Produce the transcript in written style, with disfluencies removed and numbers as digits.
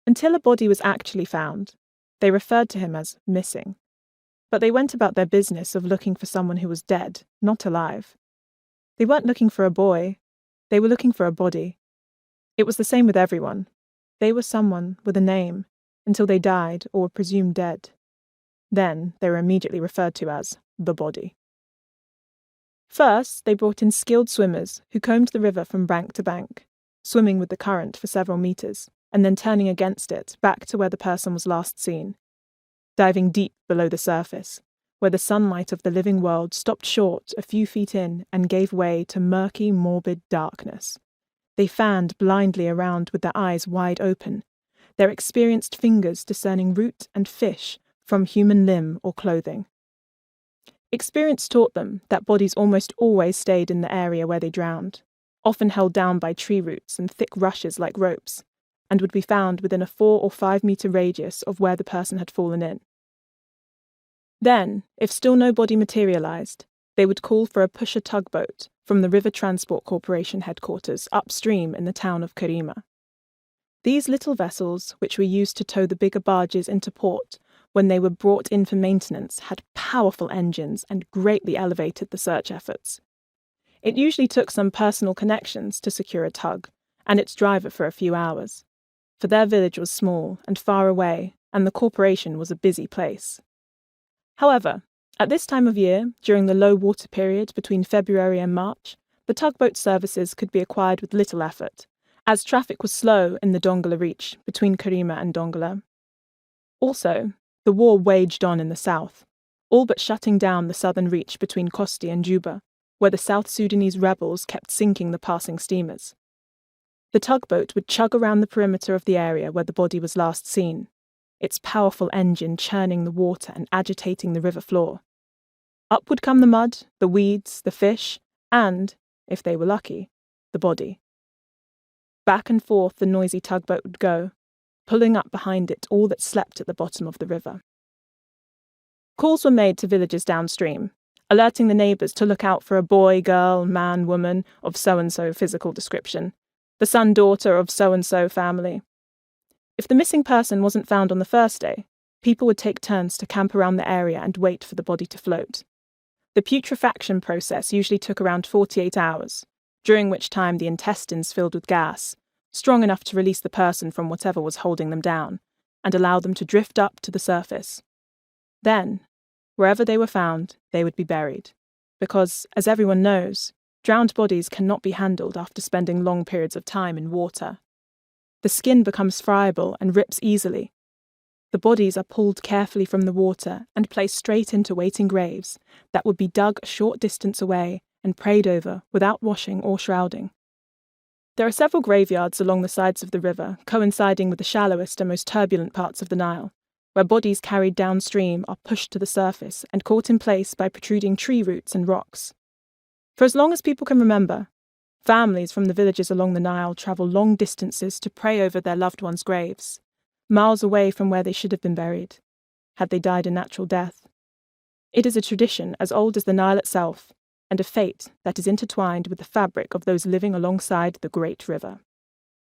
Until a body was actually found, they referred to him as missing. But they went about their business of looking for someone who was dead, not alive. They weren't looking for a boy, they were looking for a body. It was the same with everyone. They were someone with a name until they died or were presumed dead. Then they were immediately referred to as the body. First, they brought in skilled swimmers who combed the river from bank to bank, swimming with the current for several meters, and then turning against it back to where the person was last seen, diving deep below the surface, where the sunlight of the living world stopped short a few feet in and gave way to murky, morbid darkness. They fanned blindly around with their eyes wide open, their experienced fingers discerning root and fish from human limb or clothing. Experience taught them that bodies almost always stayed in the area where they drowned, often held down by tree roots and thick rushes like ropes, and would be found within a 4 or 5 meter radius of where the person had fallen in. Then, if still no body materialized, they would call for a pusher tugboat from the River Transport Corporation headquarters upstream in the town of Karima. These little vessels, which were used to tow the bigger barges into port when they were brought in for maintenance, had powerful engines and greatly elevated the search efforts. It usually took some personal connections to secure a tug, and its driver for a few hours, for their village was small and far away, and the corporation was a busy place. However, at this time of year, during the low water period between February and March, the tugboat services could be acquired with little effort, as traffic was slow in the Dongola Reach between Karima and Dongola. Also, the war waged on in the south, all but shutting down the southern reach between Kosti and Juba, where the South Sudanese rebels kept sinking the passing steamers. The tugboat would chug around the perimeter of the area where the body was last seen, its powerful engine churning the water and agitating the river floor. Up would come the mud, the weeds, the fish, and, if they were lucky, the body. Back and forth the noisy tugboat would go, pulling up behind it all that slept at the bottom of the river. Calls were made to villagers downstream, alerting the neighbours to look out for a boy, girl, man, woman of so-and-so physical description, the son, daughter of so-and-so family. If the missing person wasn't found on the first day, people would take turns to camp around the area and wait for the body to float. The putrefaction process usually took around 48 hours, during which time the intestines filled with gas, strong enough to release the person from whatever was holding them down, and allow them to drift up to the surface. Then, wherever they were found, they would be buried, because, as everyone knows, drowned bodies cannot be handled after spending long periods of time in water. The skin becomes friable and rips easily. The bodies are pulled carefully from the water and placed straight into waiting graves that would be dug a short distance away and prayed over without washing or shrouding. There are several graveyards along the sides of the river, coinciding with the shallowest and most turbulent parts of the Nile, where bodies carried downstream are pushed to the surface and caught in place by protruding tree roots and rocks. For as long as people can remember, families from the villages along the Nile travel long distances to pray over their loved ones' graves, miles away from where they should have been buried, had they died a natural death. It is a tradition as old as the Nile itself, and a fate that is intertwined with the fabric of those living alongside the great river.